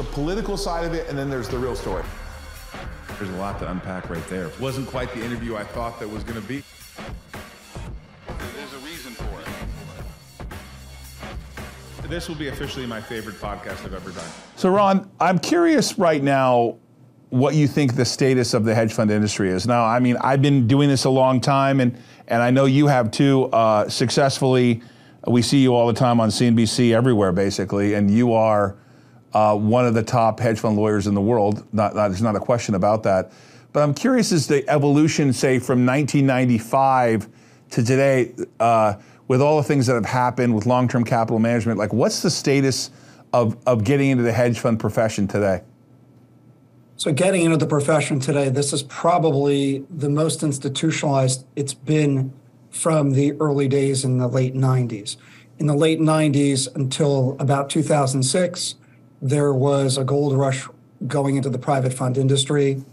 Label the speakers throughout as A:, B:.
A: a political side of it, and then there's the real story.
B: There's a lot to unpack right there. It wasn't quite the interview I thought that was going to be.
C: There's a reason for it.
B: This will be officially my favorite podcast I've ever done.
A: So Ron, I'm curious right now what you think the status of the hedge fund industry is. Now, I mean, I've been doing this a long time, and I know you have too, successfully. We see you all the time on CNBC everywhere, basically, and you are one of the top hedge fund lawyers in the world. There's not a question about that. But I'm curious as the evolution, say, from 1995 to today, with all the things that have happened with long-term capital management, like what's the status of getting into the hedge fund profession today?
D: So getting into the profession today, this is probably the most institutionalized it's been from the early days in the late 90s. In the late 90s until about 2006, there was a gold rush going into the private fund industry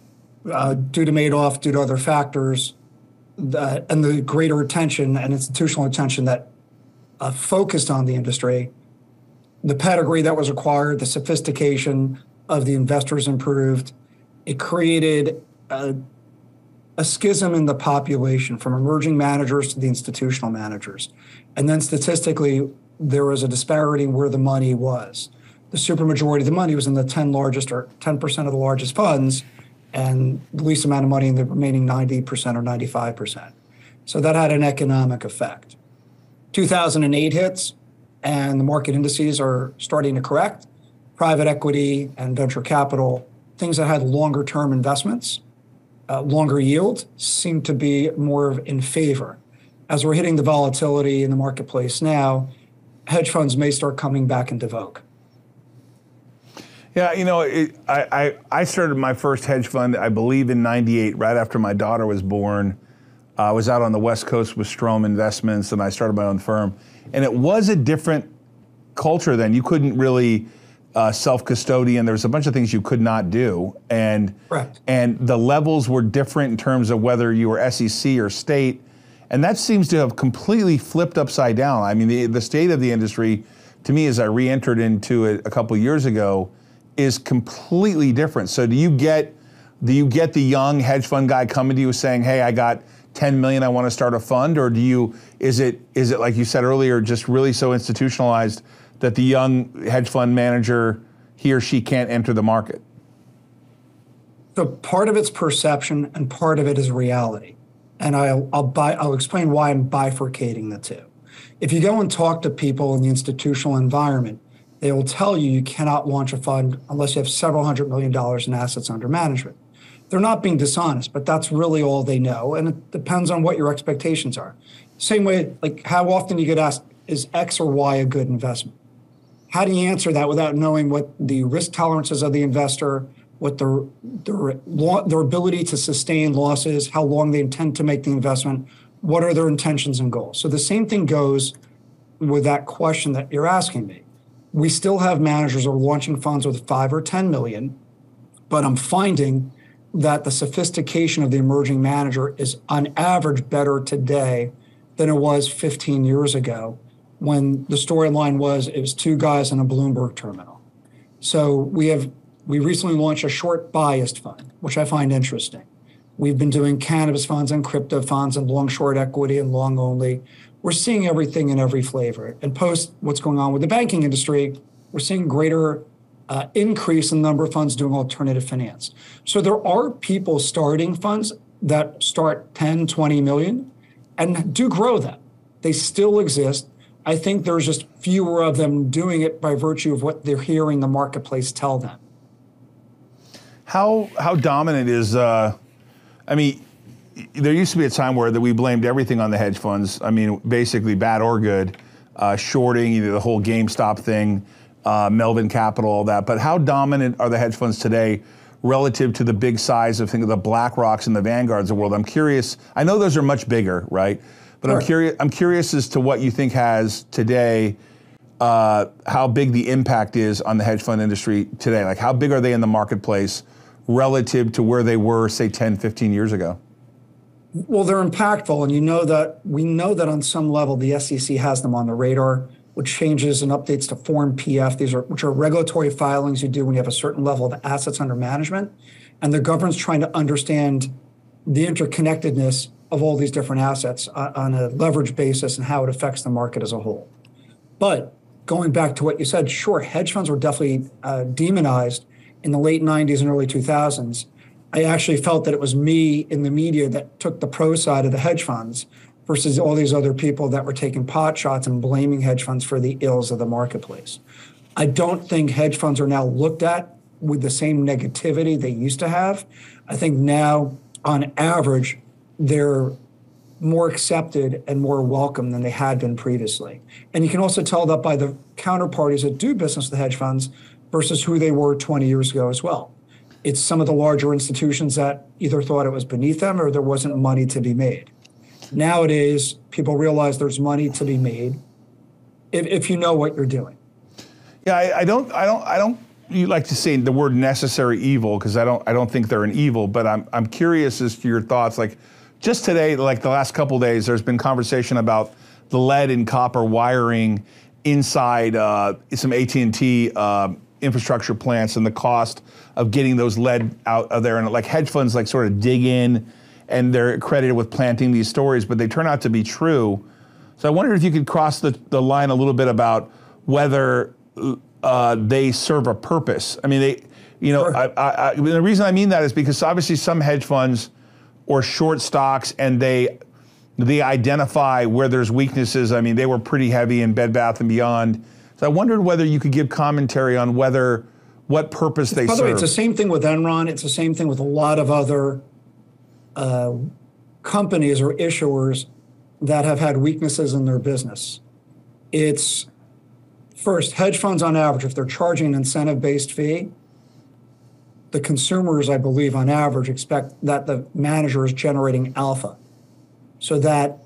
D: due to Madoff, due to other factors, and the greater attention and institutional attention that focused on the industry. The pedigree that was acquired, the sophistication of the investors improved. It created a schism in the population from emerging managers to the institutional managers. And then statistically, there was a disparity in where the money was. The supermajority of the money was in the 10 largest or 10% of the largest funds, and the least amount of money in the remaining 90% or 95%. So that had an economic effect. 2008 hits, and the market indices are starting to correct. Private equity and venture capital, things that had longer term investments, longer yield, seem to be more in favor. As we're hitting the volatility in the marketplace now, hedge funds may start coming back into vogue.
A: Yeah, you know, I started my first hedge fund, I believe, in '98, right after my daughter was born. I was out on the West Coast with Strom Investments, and I started my own firm. And it was a different culture then. You couldn't really self-custodian. There was a bunch of things you could not do. And,
D: Correct.
A: And the levels were different in terms of whether you were SEC or state. And that seems to have completely flipped upside down. I mean, the state of the industry, to me, as I re-entered into it a couple years ago, is completely different. So do you get the young hedge fund guy coming to you saying, hey, I got 10 million, I want to start a fund? Or is it like you said earlier, just really so institutionalized that the young hedge fund manager, he or she can't enter the market?
D: So part of it's perception and part of it is reality. And I'll explain why I'm bifurcating the two. If you go and talk to people in the institutional environment, they will tell you you cannot launch a fund unless you have several $100 million in assets under management. They're not being dishonest, but that's really all they know. And it depends on what your expectations are. Same way, like how often you get asked, is X or Y a good investment? How do you answer that without knowing what the risk tolerances of the investor, what their ability to sustain losses, how long they intend to make the investment, what are their intentions and goals? So the same thing goes with that question that you're asking me. We still have managers who are launching funds with 5 or 10 million, but I'm finding that the sophistication of the emerging manager is on average better today than it was 15 years ago, when the storyline was it was two guys in a Bloomberg terminal. So we recently launched a short biased fund, which I find interesting. We've been doing cannabis funds and crypto funds and long short equity and long only. We're seeing everything in every flavor. And post what's going on with the banking industry, we're seeing greater increase in the number of funds doing alternative finance. So there are people starting funds that start 10, 20 million and do grow that. They still exist. I think there's just fewer of them doing it by virtue of what they're hearing the marketplace tell them.
A: How dominant is, there used to be a time where we blamed everything on the hedge funds. I mean, basically bad or good, shorting, either the whole GameStop thing, Melvin Capital, all that. But how dominant are the hedge funds today relative to the big size of, think of the BlackRocks and the Vanguards of the world? I'm curious. I know those are much bigger, right? But sure. I'm curious as to what you think has today, how big the impact is on the hedge fund industry today. Like how big are they in the marketplace relative to where they were, say, 10, 15 years ago?
D: Well, they're impactful, and we know that on some level the SEC has them on the radar. with changes and updates to Form PF. Which are regulatory filings you do when you have a certain level of assets under management. And the government's trying to understand the interconnectedness of all these different assets on a leverage basis and how it affects the market as a whole. But going back to what you said, sure, hedge funds were definitely demonized in the late 90s and early 2000s. I actually felt that it was me in the media that took the pro side of the hedge funds versus all these other people that were taking pot shots and blaming hedge funds for the ills of the marketplace. I don't think hedge funds are now looked at with the same negativity they used to have. I think now, on average, they're more accepted and more welcome than they had been previously. And you can also tell that by the counterparties that do business with the hedge funds versus who they were 20 years ago as well. It's some of the larger institutions that either thought it was beneath them or there wasn't money to be made. Nowadays, people realize there's money to be made if you know what you're doing.
A: Yeah, I don't. You like to say the word necessary evil because I don't think they're an evil, but I'm curious as to your thoughts. Like just today, like the last couple of days, there's been conversation about the lead and copper wiring inside some AT&T infrastructure plants and the cost of getting those lead out of there, and like hedge funds like sort of dig in, and they're credited with planting these stories, but they turn out to be true. So I wondered if you could cross the line a little bit about whether they serve a purpose. I mean, sure. The reason I mean that is because obviously some hedge funds or short stocks, and they identify where there's weaknesses. I mean, they were pretty heavy in Bed Bath & Beyond. So I wondered whether you could give commentary on what purpose they serve.
D: By the way, it's the same thing with Enron. It's the same thing with a lot of other companies or issuers that have had weaknesses in their business. It's first, hedge funds on average, if they're charging an incentive-based fee, the consumers, I believe, on average, expect that the manager is generating alpha. So that,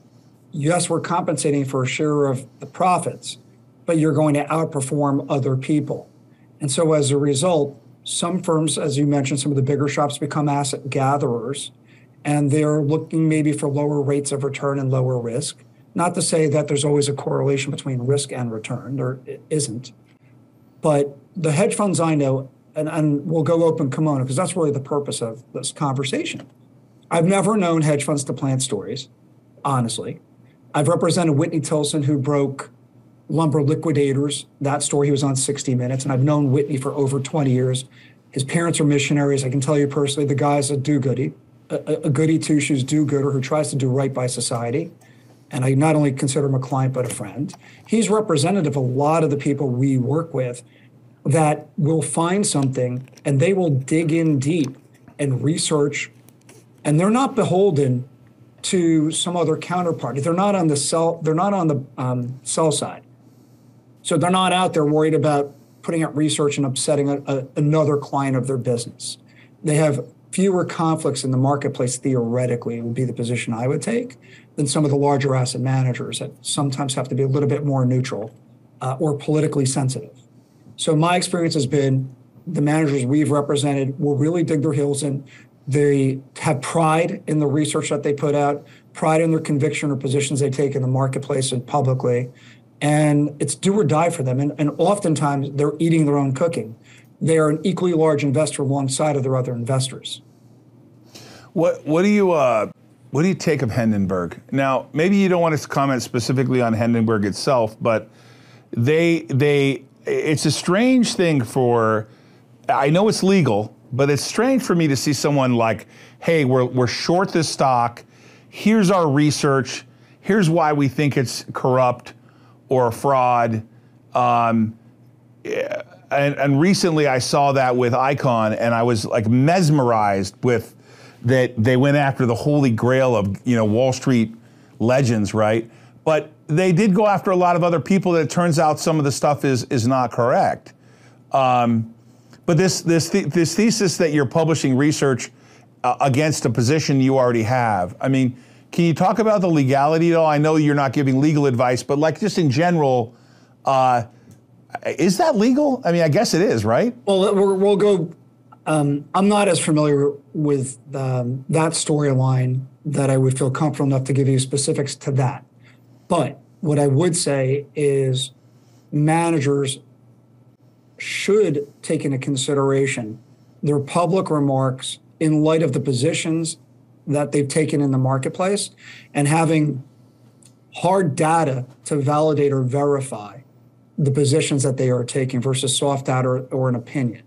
D: yes, we're compensating for a share of the profits, but you're going to outperform other people. And so as a result, some firms, as you mentioned, some of the bigger shops become asset gatherers, and they're looking maybe for lower rates of return and lower risk. Not to say that there's always a correlation between risk and return, there isn't. But the hedge funds I know, and we'll go open kimono, because that's really the purpose of this conversation. I've never known hedge funds to plant stories, honestly. I've represented Whitney Tilson, who broke Lumber Liquidators. That story, he was on 60 Minutes, and I've known Whitney for over 20 years. His parents are missionaries. I can tell you personally, the guy's a do-goody, a goody two-shoes do-gooder who tries to do right by society. And I not only consider him a client, but a friend. He's representative of a lot of the people we work with that will find something and they will dig in deep and research. And they're not beholden to some other counterparty. They're not on the sell side. So they're not out there worried about putting out research and upsetting another client of their business. They have fewer conflicts in the marketplace, theoretically, would be the position I would take, than some of the larger asset managers that sometimes have to be a little bit more neutral or politically sensitive. So my experience has been the managers we've represented will really dig their heels in. They have pride in the research that they put out, pride in their conviction or positions they take in the marketplace and publicly. And it's do or die for them. And oftentimes they're eating their own cooking. They are an equally large investor alongside of their other investors.
A: What do you take of Hindenburg? Now, maybe you don't want to comment specifically on Hindenburg itself, but it's a strange thing for, I know it's legal, but it's strange for me to see someone like, hey, we're short this stock, here's our research, here's why we think it's corrupt or a fraud. And recently I saw that with Icon, and I was like mesmerized with that they went after the holy grail of, Wall Street legends, right? But they did go after a lot of other people that it turns out some of the stuff is not correct. But this thesis that you're publishing research against a position you already have, I mean, can you talk about the legality at all? I know you're not giving legal advice, but like just in general, is that legal? I mean, I guess it is, right?
D: Well, we'll go. I'm not as familiar with that storyline that I would feel comfortable enough to give you specifics to that. But what I would say is managers should take into consideration their public remarks in light of the positions that they've taken in the marketplace and having hard data to validate or verify the positions that they are taking versus soft data or an opinion.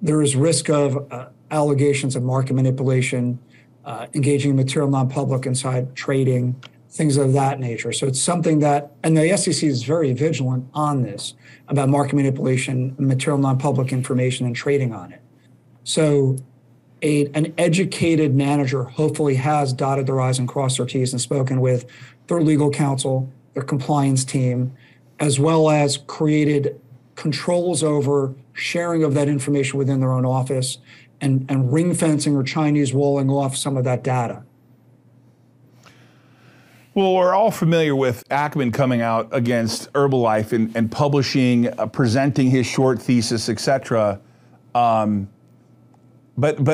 D: There is risk of allegations of market manipulation, engaging in material non-public inside trading, things of that nature. So it's something that, and the SEC is very vigilant on this about market manipulation, material non-public information, and trading on it. So an educated manager hopefully has dotted their I's and crossed their T's and spoken with their legal counsel, their compliance team, as well as created controls over sharing of that information within their own office and ring fencing or Chinese walling off some of that data.
A: Well, we're all familiar with Ackman coming out against Herbalife and publishing, presenting his short thesis, et cetera. But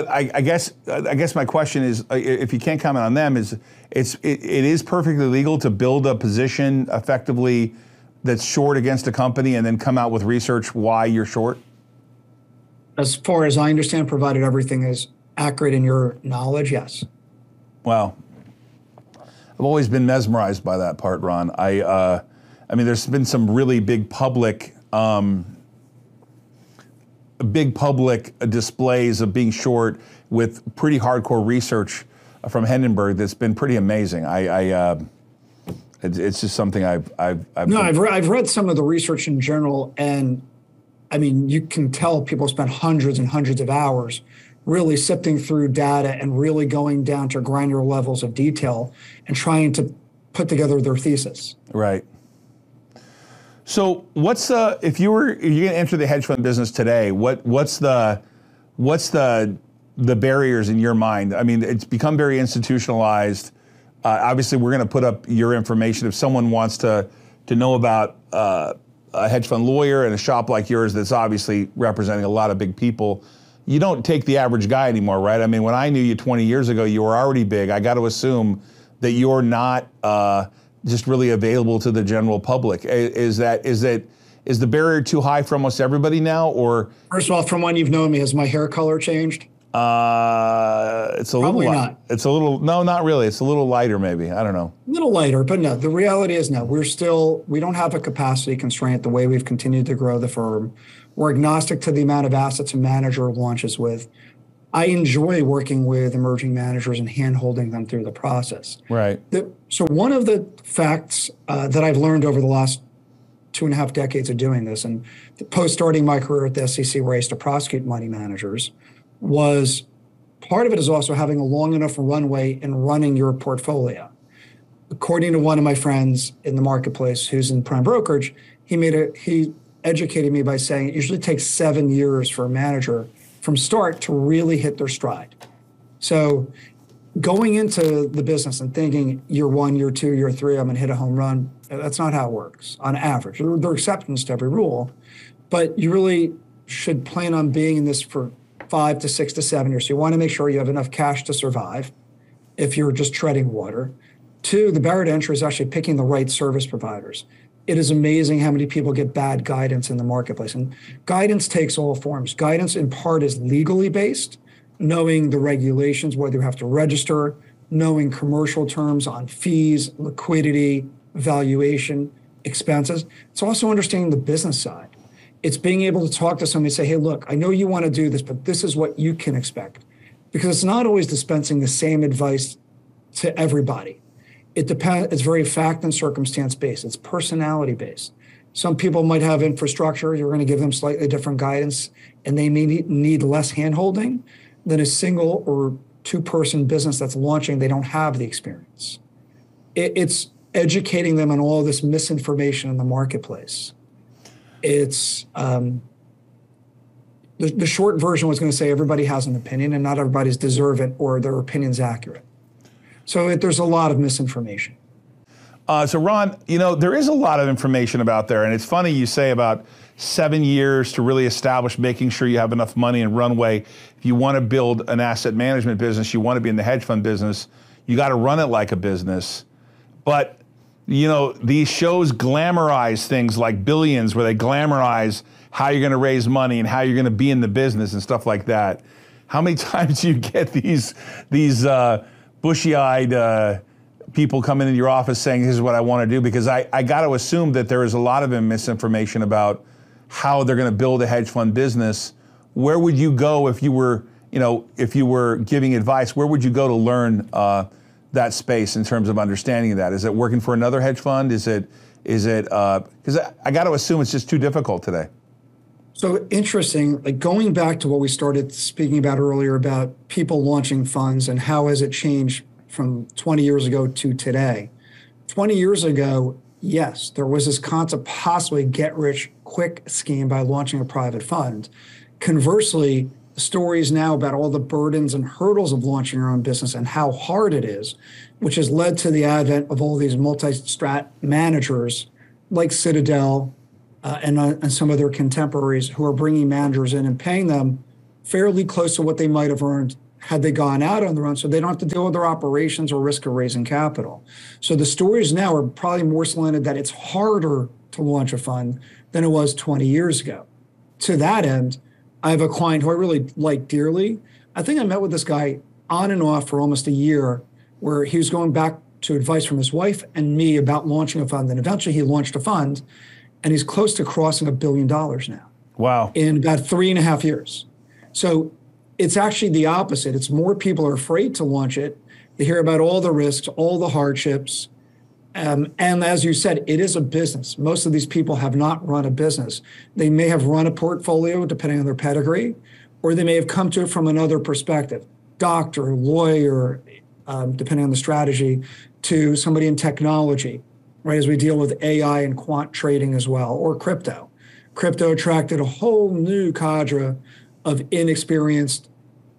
A: I guess my question is, if you can't comment on them, it is perfectly legal to build a position effectively that's short against a company and then come out with research why you're short?
D: As far as I understand, provided everything is accurate in your knowledge, yes.
A: Wow. I've always been mesmerized by that part, Ron. I mean, there's been some really big public displays of being short with pretty hardcore research from Hindenburg that's been pretty amazing. It's just something
D: I've read some of the research in general, and I mean, you can tell people spend hundreds and hundreds of hours really sifting through data and really going down to granular levels of detail and trying to put together their thesis.
A: Right. So what's if you're going to enter the hedge fund business today, what's the barriers in your mind? I mean, it's become very institutionalized. Obviously, we're going to put up your information if someone wants to know about a hedge fund lawyer and a shop like yours that's obviously representing a lot of big people. You don't take the average guy anymore, right? I mean, when I knew you 20 years ago, you were already big. I got to assume that you're not just really available to the general public. Is the barrier too high for almost everybody now, or?
D: First of all, from when you've known me, has my hair color changed?
A: It's a
D: Probably
A: little.
D: not.
A: It's a little. No, not really. It's a little lighter, maybe. I don't know.
D: A little lighter, but no. The reality is, no. We don't have a capacity constraint the way we've continued to grow the firm. We're agnostic to the amount of assets a manager launches with. I enjoy working with emerging managers and hand-holding them through the process.
A: Right.
D: So one of the facts that I've learned over the last 2.5 decades of doing this, and post-starting my career at the SEC where I used to prosecute money managers, was part of it is also having a long enough runway in running your portfolio. According to one of my friends in the marketplace who's in prime brokerage, he educated me by saying it usually takes 7 years for a manager from start to really hit their stride. So going into the business and thinking year 1, year 2, year 3, I'm going to hit a home run, that's not how it works on average. There are exceptions to every rule, but you really should plan on being in this for 5 to 6 to 7 years. So you want to make sure you have enough cash to survive if you're just treading water. 2, the barrier to entry is actually picking the right service providers. It is amazing how many people get bad guidance in the marketplace. And guidance takes all forms. Guidance in part is legally based, knowing the regulations, whether you have to register, knowing commercial terms on fees, liquidity, valuation, expenses. It's also understanding the business side. It's being able to talk to somebody and say, hey, look, I know you want to do this, but this is what you can expect. Because it's not always dispensing the same advice to everybody. It depends. It's very fact and circumstance based. It's personality based. Some people might have infrastructure. You're going to give them slightly different guidance, and they may need less handholding than a single or 2-person business that's launching. They don't have the experience. It's educating them on all this misinformation in the marketplace. It's the short version was going to say everybody has an opinion, and not everybody's deserving or their opinion's accurate. So there's a lot of misinformation.
A: So Ron, there is a lot of information about there, and it's funny you say about 7 years to really establish, making sure you have enough money and runway. If you want to build an asset management business, you want to be in the hedge fund business, you got to run it like a business. But you know, these shows glamorize things like Billions, where they glamorize how you're going to raise money and how you're going to be in the business and stuff like that. How many times do you get these bushy-eyed people coming into your office saying, this is what I want to do? Because I got to assume that there is a lot of misinformation about how they're going to build a hedge fund business. Where would you go if you were, you know, if you were giving advice? Where would you go to learn that space in terms of understanding that? Is it working for another hedge fund? Is it because I got to assume it's just too difficult today.
D: So interesting, like going back to what we started speaking about earlier about people launching funds and how has it changed from 20 years ago to today. 20 years ago, yes, there was this concept, possibly get rich quick scheme by launching a private fund. Conversely, the stories now about all the burdens and hurdles of launching your own business and how hard it is, which has led to the advent of all these multi-strat managers like Citadel and some of their contemporaries who are bringing managers in and paying them fairly close to what they might have earned had they gone out on their own, so they don't have to deal with their operations or risk of raising capital. So the stories now are probably more slanted that it's harder to launch a fund than it was 20 years ago. To that end, I have a client who I really like dearly. I think I met with this guy on and off for almost a year, where he was going back to advice from his wife and me about launching a fund. And eventually he launched a fund, and he's close to crossing $1 billion now.
A: Wow.
D: In about 3.5 years. So it's actually the opposite. It's more people are afraid to launch it. They hear about all the risks, all the hardships. And as you said, it is a business. Most of these people have not run a business. They may have run a portfolio, depending on their pedigree, or they may have come to it from another perspective. Doctor, lawyer, depending on the strategy, to somebody in technology, right? As we deal with AI and quant trading as well, or crypto. Crypto attracted a whole new cadre of inexperienced,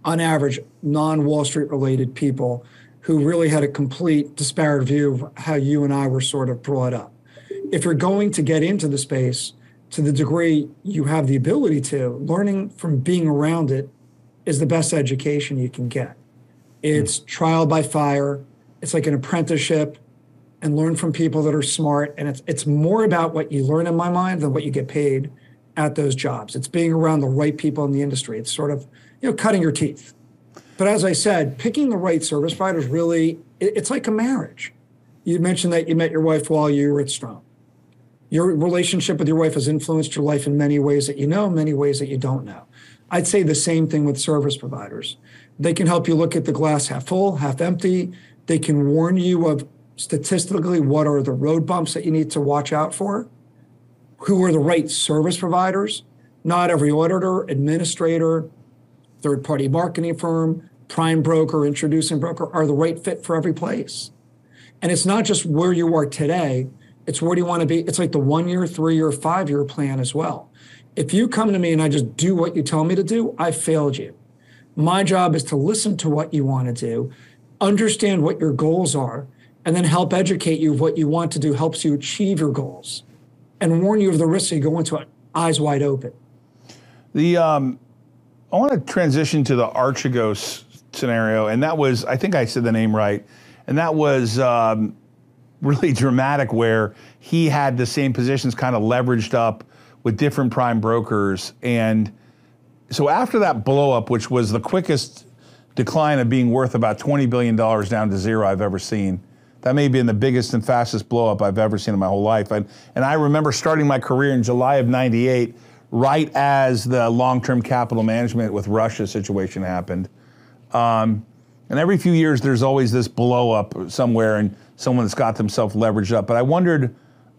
D: on average, non-Wall Street related people who really had a complete disparate view of how you and I were sort of brought up. If you're going to get into the space to the degree you have the ability to, learning from being around it is the best education you can get. It's trial by fire. It's like an apprenticeship, and learn from people that are smart. And it's more about what you learn, in my mind, than what you get paid at those jobs. It's being around the right people in the industry. It's sort of, cutting your teeth. But as I said, picking the right service providers really, it's like a marriage. You mentioned that you met your wife while you were at Strong. Your relationship with your wife has influenced your life in many ways that you know, many ways that you don't know. I'd say the same thing with service providers. They can help you look at the glass half full, half empty. They can warn you of statistically what are the road bumps that you need to watch out for. Who are the right service providers? Not every auditor, administrator, third-party marketing firm, prime broker, introducing broker are the right fit for every place. And it's not just where you are today, it's where do you want to be. It's like the 1 year, 3 year, 5 year plan as well. If you come to me and I just do what you tell me to do, I failed you. My job is to listen to what you want to do, understand what your goals are, and then help educate you of what you want to do helps you achieve your goals, and warn you of the risks so you go into it eyes wide open.
A: I want to transition to the Archegos scenario, and that was, I think I said the name right, and that was really dramatic, where he had the same positions kind of leveraged up with different prime brokers. And so after that blow up, which was the quickest decline of being worth about $20 billion down to zero I've ever seen, that may have been the biggest and fastest blow up I've ever seen in my whole life. And I remember starting my career in July of '98, right as the long-term capital management with Russia situation happened. And every few years, there's always this blow up somewhere and someone that's got themselves leveraged up. But I wondered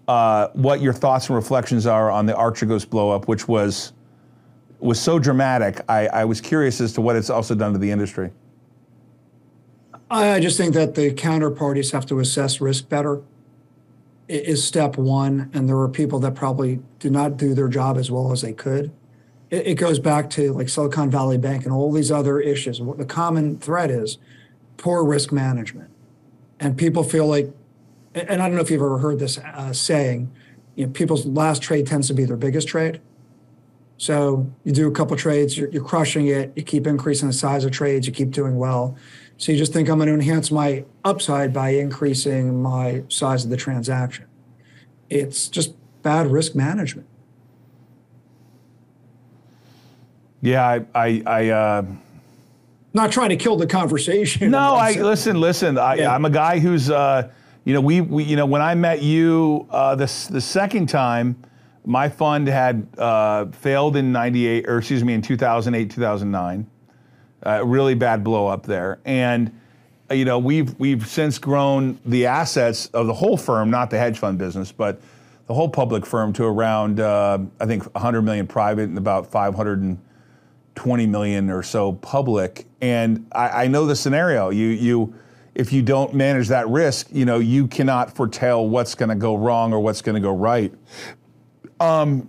A: what your thoughts and reflections are on the Archegos blow up, which was so dramatic. I was curious as to what it's also done to the industry.
D: I just think that the counterparties have to assess risk better. It is step one, and there are people that probably do not do their job as well as they could. It goes back to like Silicon Valley Bank and all these other issues. What the common thread is poor risk management. And people feel like, and I don't know if you've ever heard this saying, people's last trade tends to be their biggest trade. So you do a couple trades, you're crushing it, you keep increasing the size of trades, you keep doing well. So you just think I'm going to enhance my upside by increasing my size of the transaction. It's just bad risk management.
A: Yeah,
D: not trying to kill the conversation.
A: No, listen. I'm a guy who's, we when I met you the second time, my fund had failed in in 2008, 2009. Really bad blow up there, and we've since grown the assets of the whole firm, not the hedge fund business, but the whole public firm to around I think 100 million private and about 520 million or so public. And I know the scenario. You if you don't manage that risk, you cannot foretell what's going to go wrong or what's going to go right. By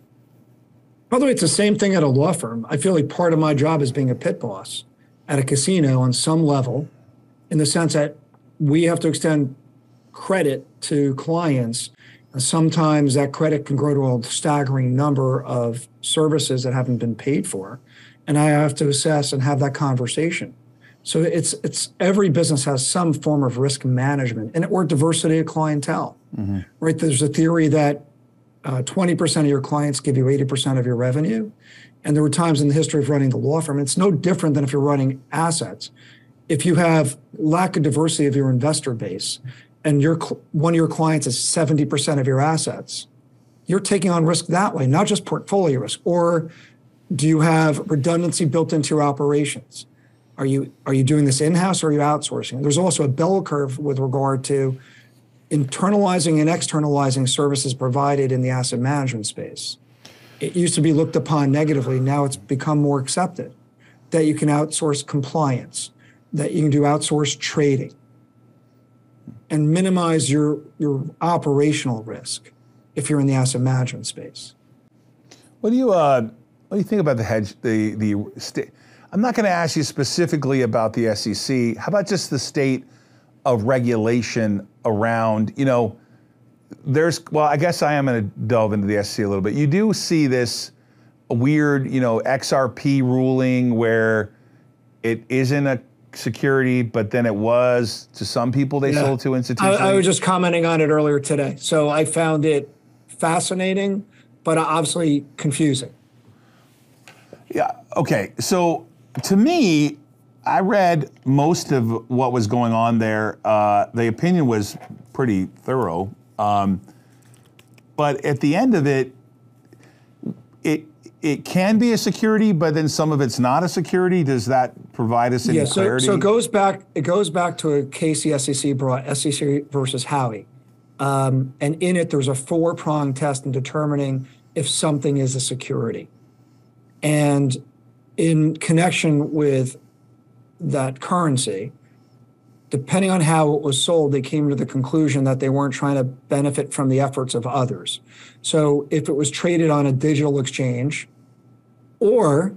D: the way, it's the same thing at a law firm. I feel like part of my job is being a pit boss at a casino on some level, in the sense that we have to extend credit to clients. And sometimes that credit can grow to a staggering number of services that haven't been paid for. And I have to assess and have that conversation. So it's every business has some form of risk management or diversity of clientele, right? There's a theory that 20% of your clients give you 80% of your revenue. And there were times in the history of running the law firm, it's no different than if you're running assets. If you have lack of diversity of your investor base and one of your clients is 70% of your assets, you're taking on risk that way, not just portfolio risk. Or do you have redundancy built into your operations? Are you doing this in-house or are you outsourcing? There's also a bell curve with regard to internalizing and externalizing services provided in the asset management space. It used to be looked upon negatively. Now it's become more accepted that you can outsource compliance, that you can do outsourced trading and minimize your operational risk if you're in the asset management space.
A: What do you think about the hedge? I'm not going to ask you specifically about the SEC. How about just the state of regulation around, I guess I am going to delve into the SEC a little bit. You do see this weird, XRP ruling where it isn't a security, but then it was to some people. They sold to institutions.
D: I was just commenting on it earlier today. So I found it fascinating, but obviously confusing.
A: Yeah. Okay. So to me, I read most of what was going on there. The opinion was pretty thorough. But at the end of it, it can be a security, but then some of it's not a security. Does that provide us any clarity?
D: So it goes back to a case the SEC brought, SEC versus Howie. And in it, there's a 4-pronged test in determining if something is a security. And in connection with that currency, depending on how it was sold, they came to the conclusion that they weren't trying to benefit from the efforts of others. So if it was traded on a digital exchange, or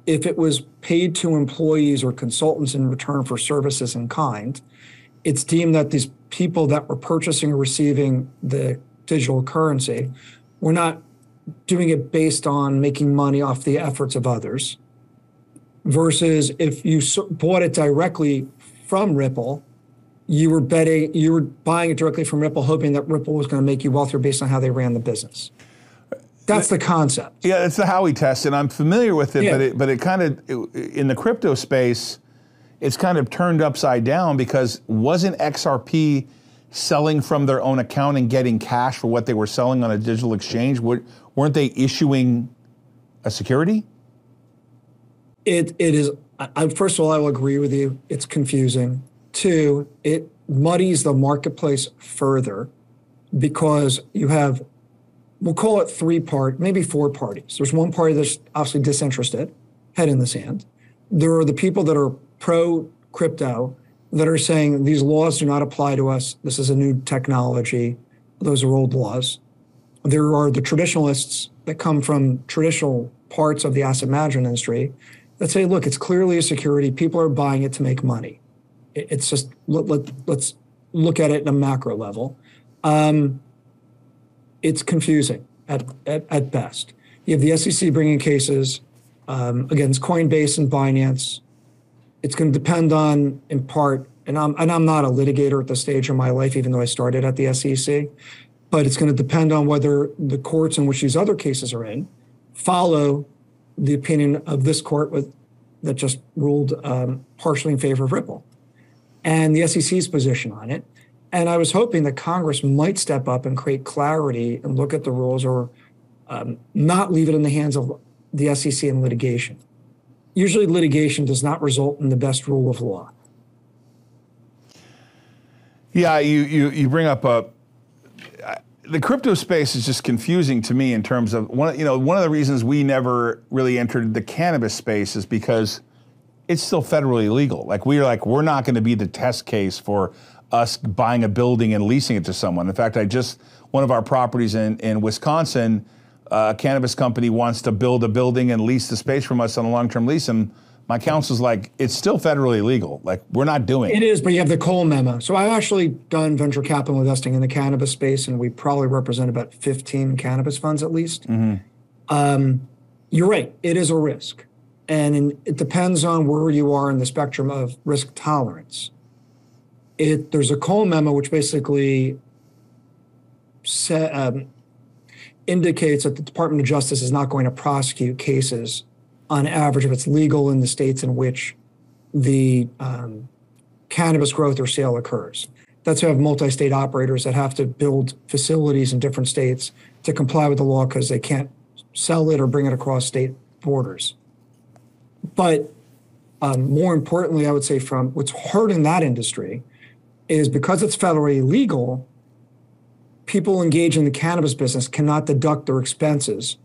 D: if it was paid to employees or consultants in return for services in kind, it's deemed that these people that were purchasing or receiving the digital currency were not doing it based on making money off the efforts of others, versus if you bought it directly from Ripple, you were buying it directly from Ripple, hoping that Ripple was going to make you wealthier based on how they ran the business. That's the concept.
A: Yeah, it's the Howey test, and I'm familiar with it, but it kind of, in the crypto space, it's kind of turned upside down, because wasn't XRP selling from their own account and getting cash for what they were selling on a digital exchange? Weren't they issuing a security?
D: It is. First of all, I will agree with you. It's confusing. 2, it muddies the marketplace further, because you have, we'll call it 3-part, maybe 4 parties. There's one party that's obviously disinterested, head in the sand. There are the people that are pro-crypto that are saying these laws do not apply to us. This is a new technology. Those are old laws. There are the traditionalists that come from traditional parts of the asset management industry that say, look, it's clearly a security. People are buying it to make money. It's just, let's look at it in a macro level. It's confusing at best. You have the SEC bringing cases against Coinbase and Binance, It's going to depend on, in part, and I'm not a litigator at this stage of my life, even though I started at the SEC, but it's going to depend on whether the courts in which these other cases are in follow the opinion of this court that just ruled partially in favor of Ripple and the SEC's position on it. And I was hoping that Congress might step up and create clarity and look at the rules, or not leave it in the hands of the SEC in litigation. Usually litigation does not result in the best rule of law.
A: Yeah, you bring up the crypto space is just confusing to me in terms of one of the reasons we never really entered the cannabis space is because it's still federally legal. We're not going to be the test case for us buying a building and leasing it to someone. In fact, one of our properties in Wisconsin, a cannabis company wants to build a building and lease the space from us on a long-term lease, and my counsel's like, it's still federally legal. We're not doing it.
D: It is, but you have the Cole memo. So I've actually done venture capital investing in the cannabis space, and we probably represent about 15 cannabis funds at least. Mm-hmm. You're right, it is a risk. And it depends on where you are in the spectrum of risk tolerance. There's a Cole memo which basically indicates that the Department of Justice is not going to prosecute cases on average if it's legal in the states in which the cannabis growth or sale occurs. That's why you have multi-state operators that have to build facilities in different states to comply with the law because they can't sell it or bring it across state borders. But more importantly, I would say from what's hurting that industry is because it's federally legal, people engaged in the cannabis business cannot deduct their expenses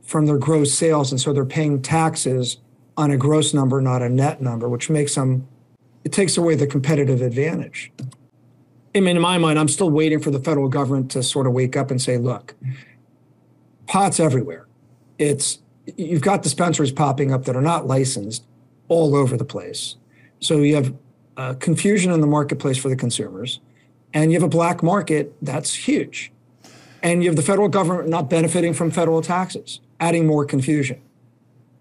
D: from their gross sales. And so they're paying taxes on a gross number, not a net number, which it takes away the competitive advantage. I mean, in my mind, I'm still waiting for the federal government to sort of wake up and say, look, pot's everywhere. You've got dispensaries popping up that are not licensed all over the place. So you have confusion in the marketplace for the consumers, and you have a black market that's huge. And you have the federal government not benefiting from federal taxes, adding more confusion.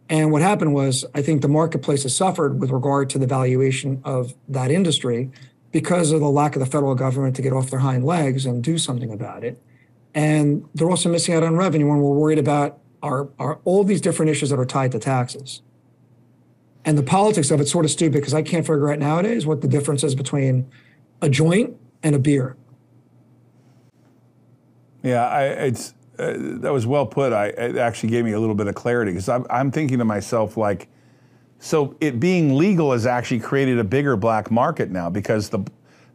D: And what happened was, I think the marketplace has suffered with regard to the valuation of that industry because of the lack of the federal government to get off their hind legs and do something about it. And they're also missing out on revenue when we're worried about all these different issues that are tied to taxes. And the politics of it's sort of stupid because I can't figure out nowadays what the difference is between a joint and a beer.
A: Yeah, that was well put. It actually gave me a little bit of clarity because I'm thinking to myself, so it being legal has actually created a bigger black market now because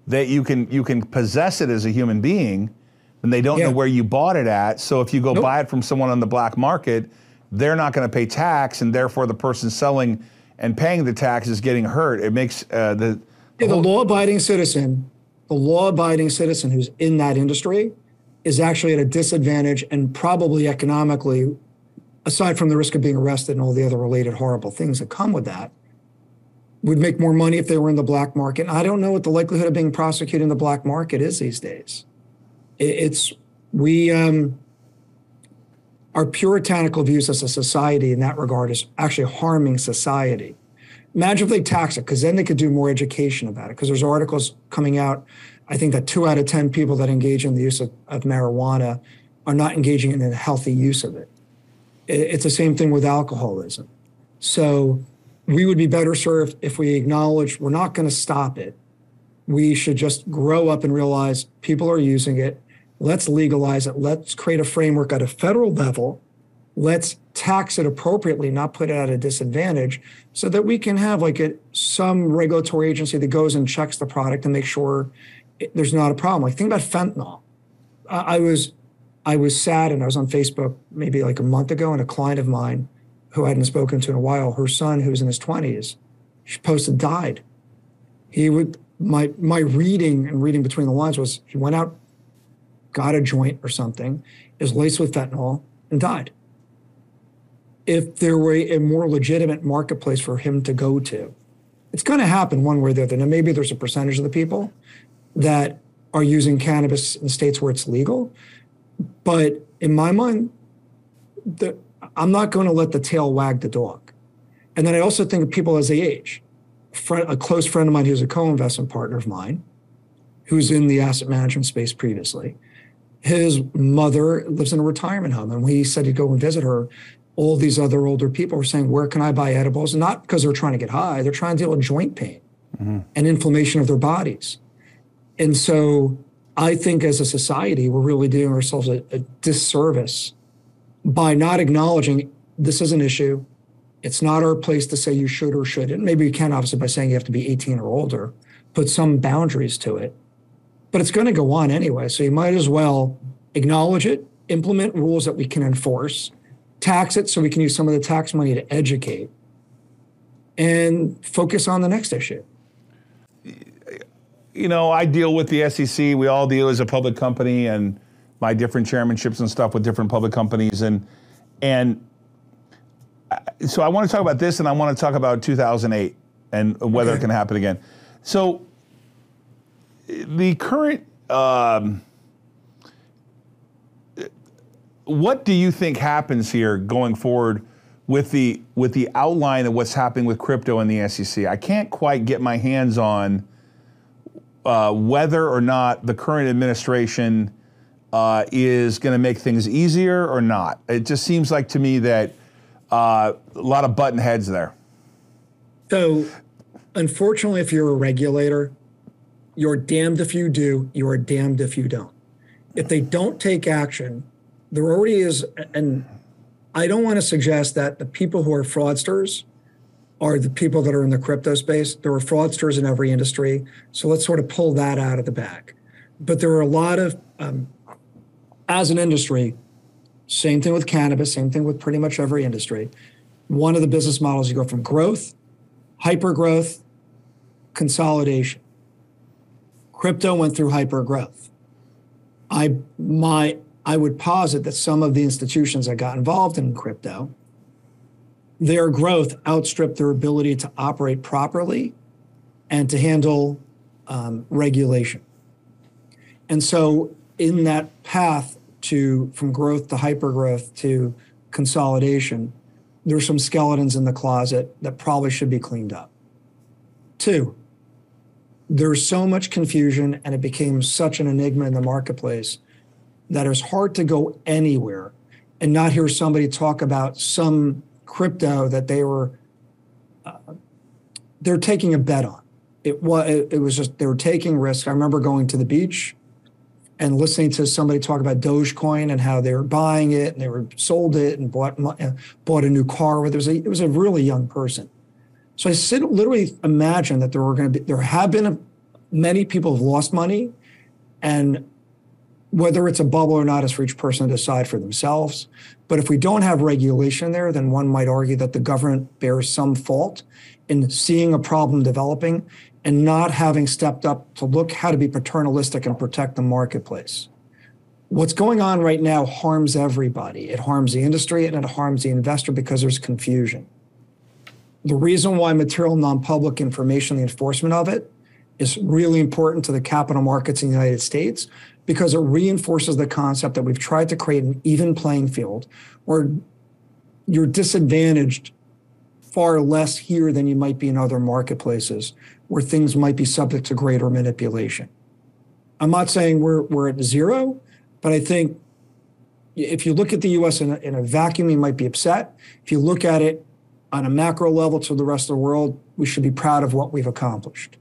A: that you can possess it as a human being, and they don't know where you bought it at. So if you go buy it from someone on the black market, they're not going to pay tax, and therefore the person selling and paying the tax is getting hurt. It makes the
D: law-abiding citizen who's in that industry is actually at a disadvantage, and probably economically, aside from the risk of being arrested and all the other related horrible things that come with that, would make more money if they were in the black market. And I don't know what the likelihood of being prosecuted in the black market is these days. Our puritanical views as a society in that regard is actually harming society. Imagine if they tax it, because then they could do more education about it. Because there's articles coming out, I think that 2 out of 10 people that engage in the use of marijuana are not engaging in a healthy use of it. It's the same thing with alcoholism. So we would be better served if we acknowledge we're not going to stop it. We should just grow up and realize people are using it. Let's legalize it. Let's create a framework at a federal level. Let's tax it appropriately, not put it at a disadvantage, so that we can have some regulatory agency that goes and checks the product and make sure there's not a problem. Think about fentanyl. I was sad, and I was on Facebook maybe a month ago, and a client of mine who I hadn't spoken to in a while, her son, who's in his 20s, she posted died. My reading and reading between the lines was he went out, got a joint or something, is laced with fentanyl, and died. If there were a more legitimate marketplace for him to go to, it's going to happen one way or the other. Now, maybe there's a percentage of the people that are using cannabis in states where it's legal, but in my mind, I'm not going to let the tail wag the dog. And then I also think of people as they age. a close friend of mine who's a co-investment partner of mine, who's in the asset management space previously. His mother lives in a retirement home. And when he said he'd go and visit her, all these other older people were saying, where can I buy edibles? Not because they're trying to get high, they're trying to deal with joint pain and inflammation of their bodies. And so I think as a society, we're really doing ourselves a disservice by not acknowledging this is an issue. It's not our place to say you should or shouldn't. Maybe we can, obviously, by saying you have to be 18 or older, put some boundaries to it. But it's going to go on anyway. So you might as well acknowledge it, implement rules that we can enforce, tax it so we can use some of the tax money to educate, and focus on the next issue.
A: You know, I deal with the SEC. We all deal as a public company, and my different chairmanships and stuff with different public companies. And so I want to talk about this, and I want to talk about 2008 and whether it can happen again. So the current, what do you think happens here going forward with the outline of what's happening with crypto and the SEC? I can't quite get my hands on whether or not the current administration is going to make things easier or not. It just seems like to me that a lot of button heads there.
D: So, unfortunately, if you're a regulator, you're damned if you do, you are damned if you don't. If they don't take action, there already is, and I don't want to suggest that the people who are fraudsters are the people that are in the crypto space. There are fraudsters in every industry, so let's sort of pull that out of the bag. But there are a lot of, as an industry, same thing with cannabis, same thing with pretty much every industry. One of the business models, you go from growth, hyper-growth, consolidation. Crypto went through hyper-growth. I would posit that some of the institutions that got involved in crypto, their growth outstripped their ability to operate properly and to handle regulation. And so in that path from growth to hypergrowth to consolidation, there's some skeletons in the closet that probably should be cleaned up. 2, there's so much confusion and it became such an enigma in the marketplace that it's hard to go anywhere and not hear somebody talk about some crypto that they're taking a bet on. It was just, they were taking risks. I remember going to the beach and listening to somebody talk about Dogecoin and how they were buying it and they were sold it and bought a new car. It was a really young person. So I literally imagine that there have been many people have lost money, and whether it's a bubble or not is for each person to decide for themselves. But if we don't have regulation there, then one might argue that the government bears some fault in seeing a problem developing and not having stepped up to look how to be paternalistic and protect the marketplace. What's going on right now harms everybody. It harms the industry and it harms the investor because there's confusion. The reason why material non-public information, the enforcement of it, is really important to the capital markets in the United States, because it reinforces the concept that we've tried to create an even playing field where you're disadvantaged far less here than you might be in other marketplaces where things might be subject to greater manipulation. I'm not saying we're at zero, but I think if you look at the US in a vacuum, you might be upset. If you look at it on a macro level to the rest of the world, we should be proud of what we've accomplished.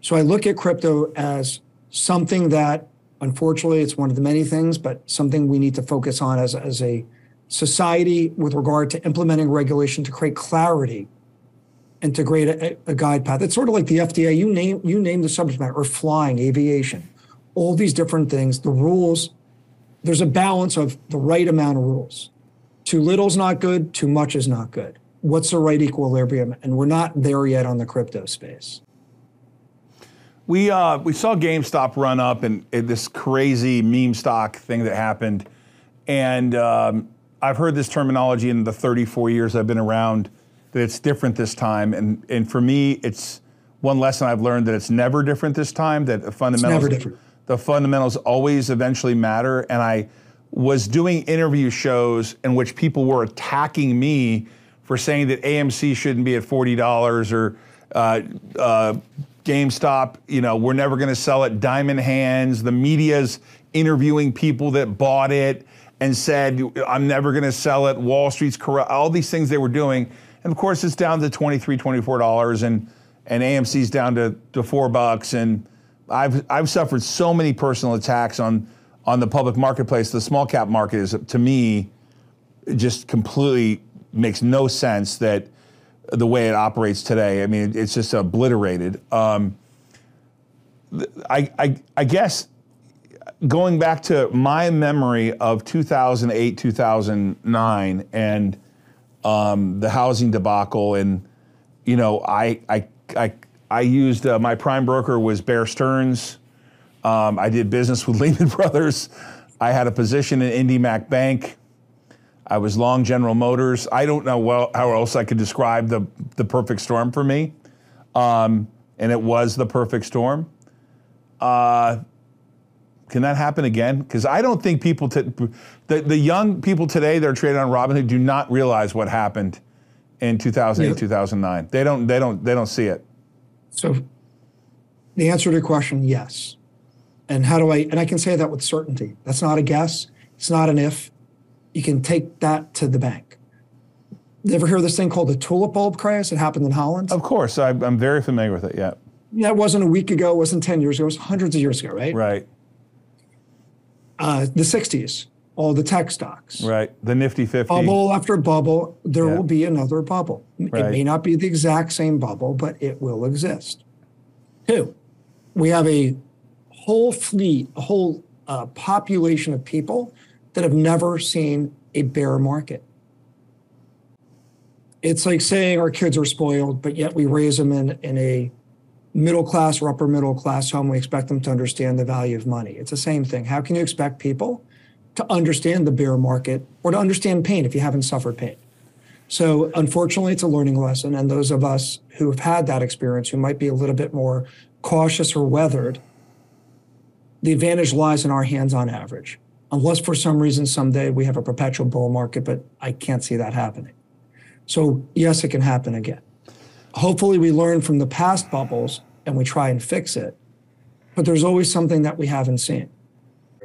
D: So I look at crypto as something that, unfortunately, it's one of the many things, but something we need to focus on as a society with regard to implementing regulation to create clarity and to create a guide path. It's sort of like the FDA. You name the subject matter, or flying, aviation, all these different things. The rules, there's a balance of the right amount of rules. Too little is not good. Too much is not good. What's the right equilibrium? And we're not there yet on the crypto space.
A: We saw GameStop run up and this crazy meme stock thing that happened. And I've heard this terminology in the 34 years I've been around, that it's different this time. And for me, it's one lesson I've learned, that it's never different this time, that the fundamentals always eventually matter. And I was doing interview shows in which people were attacking me for saying that AMC shouldn't be at $40 or GameStop, we're never going to sell it. Diamond Hands, the media's interviewing people that bought it and said, I'm never going to sell it. Wall Street's corrupt. All these things they were doing. And of course, it's down to $23, $24 and AMC's down to $4. And I've suffered so many personal attacks on the public marketplace. The small cap market is, to me, just completely makes no sense that the way it operates today. I mean, it's just obliterated. I guess going back to my memory of 2008, 2009, and the housing debacle, and I used my prime broker was Bear Stearns. I did business with Lehman Brothers. I had a position in IndyMac Bank. I was long General Motors. I don't know how else I could describe the perfect storm for me. And it was the perfect storm. Can that happen again? Because I don't think people, the young people today that are trading on Robinhood do not realize what happened in 2008, 2009. They don't see it.
D: So the answer to your question, yes. And I can say that with certainty. That's not a guess. It's not an if. You can take that to the bank. You ever hear this thing called the tulip bulb craze? It happened in Holland.
A: Of course, I'm very familiar with it, yeah.
D: That wasn't a week ago, it wasn't 10 years ago, it was hundreds of years ago, right?
A: Right.
D: The 60s, all the tech stocks.
A: Right, the Nifty 50.
D: Bubble after bubble, there will be another bubble.
A: Right.
D: It may not be the exact same bubble, but it will exist. 2, we have a whole fleet, a whole population of people that have never seen a bear market. It's like saying our kids are spoiled, but yet we raise them in a middle class or upper middle class home. We expect them to understand the value of money. It's the same thing. How can you expect people to understand the bear market or to understand pain if you haven't suffered pain? So unfortunately, it's a learning lesson. And those of us who have had that experience, who might be a little bit more cautious or weathered, the advantage lies in our hands on average. Unless for some reason someday we have a perpetual bull market, but I can't see that happening. So yes, it can happen again. Hopefully we learn from the past bubbles and we try and fix it, but there's always something that we haven't seen.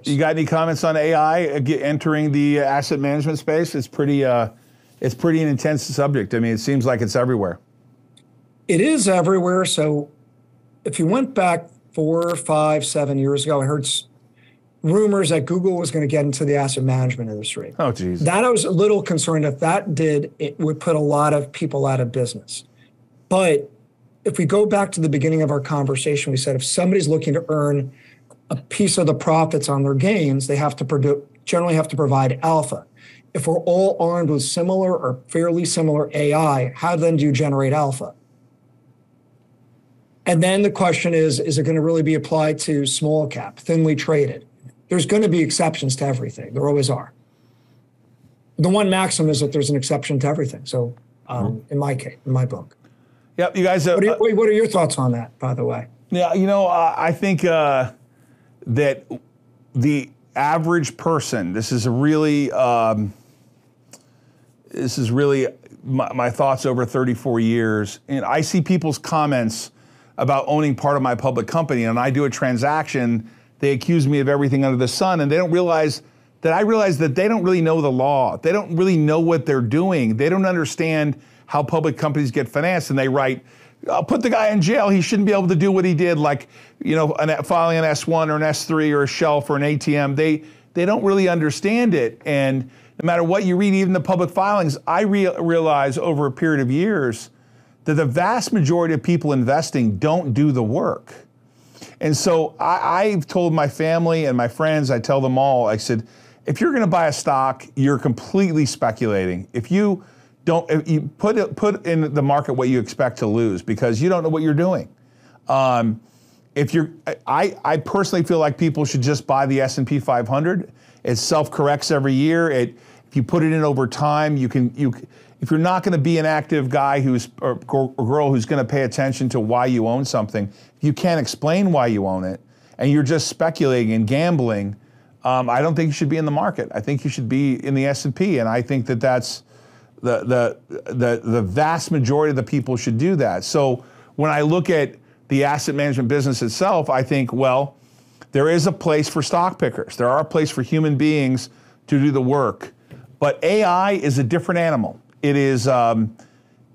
A: You got any comments on AI entering the asset management space? It's pretty an intense subject. I mean, it seems like it's everywhere.
D: It is everywhere. So if you went back 4, 5, 7 years ago, I heard rumors that Google was going to get into the asset management industry.
A: Oh, geez.
D: That I was a little concerned if that did, it would put a lot of people out of business. But if we go back to the beginning of our conversation, we said if somebody's looking to earn a piece of the profits on their gains, they generally have to provide alpha. If we're all armed with similar or fairly similar AI, how then do you generate alpha? And then the question is it going to really be applied to small cap, thinly traded? There's going to be exceptions to everything. There always are. The one maxim is that there's an exception to everything. So in my case, in my book.
A: Yep, you guys.
D: What are your thoughts on that, by the way?
A: Yeah, I think that the average person, this is really my thoughts over 34 years. And I see people's comments about owning part of my public company, and I do a transaction. They accuse me of everything under the sun, and they don't realize that I realize that they don't really know the law. They don't really know what they're doing. They don't understand how public companies get financed, and they write, I'll put the guy in jail. He shouldn't be able to do what he did, like filing an S1 or an S3 or a shelf or an ATM. They don't really understand it, and no matter what you read, even the public filings, I realize over a period of years that the vast majority of people investing don't do the work. And so I've told my family and my friends, I tell them all, I said, if you're going to buy a stock, you're completely speculating. If you put in the market what you expect to lose, because you don't know what you're doing. I personally feel like people should just buy the S&P 500. It self-corrects every year. If you put it in over time, if you're not going to be an active guy or girl who's going to pay attention to why you own something, if you can't explain why you own it, and you're just speculating and gambling, I don't think you should be in the market. I think you should be in the S&P, and I think that's the vast majority of the people should do that. So when I look at the asset management business itself, I think, well, there is a place for stock pickers. There are a place for human beings to do the work. But AI is a different animal. It is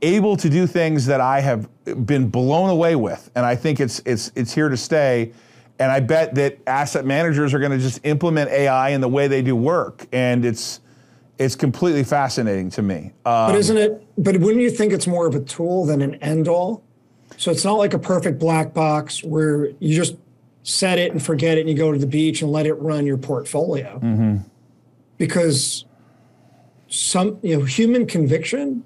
A: able to do things that I have been blown away with, and I think it's here to stay. And I bet that asset managers are going to just implement AI in the way they do work, and it's completely fascinating to me.
D: But isn't it? But wouldn't you think it's more of a tool than an end all? So it's not like a perfect black box where you just set it and forget it, and you go to the beach and let it run your portfolio.
A: Mm-hmm.
D: Because human conviction,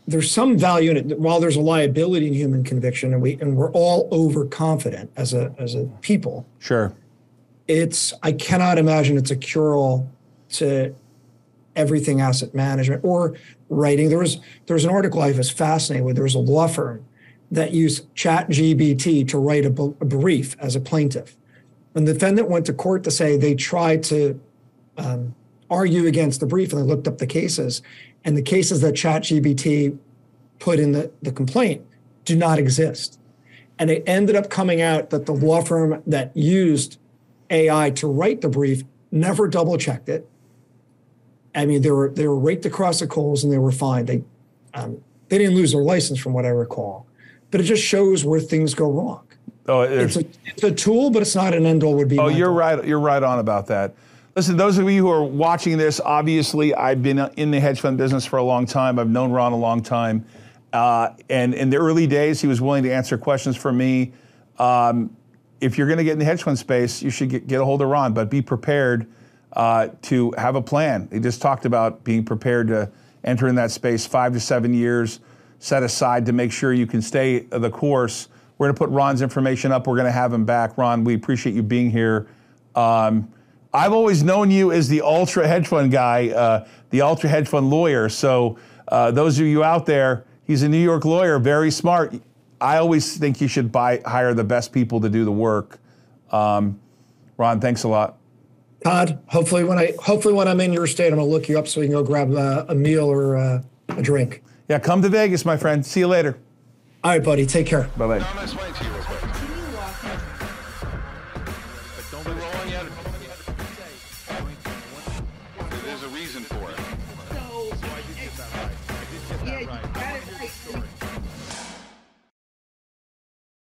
D: there's some value in it. While there's a liability in human conviction, and we're all overconfident as a people.
A: Sure.
D: I cannot imagine it's a cure-all to everything asset management or writing. There was an article I was fascinated with. There was a law firm that used ChatGPT to write a brief as a plaintiff. And the defendant went to court to say they tried to argue against the brief, and they looked up the cases, and the cases that ChatGPT put in the complaint do not exist. And it ended up coming out that the law firm that used AI to write the brief never double-checked it. I mean, they were raked across the coals, and they were fined. They didn't lose their license, from what I recall. But it just shows where things go wrong.
A: Oh,
D: it's a tool, but it's not an end all. Would be.
A: Oh, you're right. You're right on about that. Listen, those of you who are watching this, obviously, I've been in the hedge fund business for a long time. I've known Ron a long time. And in the early days, he was willing to answer questions for me. If you're going to get in the hedge fund space, you should get a hold of Ron, but be prepared to have a plan. He just talked about being prepared to enter in that space 5 to 7 years, set aside to make sure you can stay the course. We're going to put Ron's information up. We're going to have him back. Ron, we appreciate you being here. I've always known you as the ultra hedge fund guy, the ultra hedge fund lawyer. So those of you out there, he's a New York lawyer, very smart. I always think you should hire the best people to do the work. Ron, thanks a lot.
D: Todd, hopefully when I'm in your state, I'm going to look you up so we can go grab a meal or a drink.
A: Yeah, come to Vegas, my friend. See you later.
D: All right, buddy. Take care.
A: Bye-bye.
C: I'm going to explain to you real quick. There's a reason for it.
E: So I did get that right.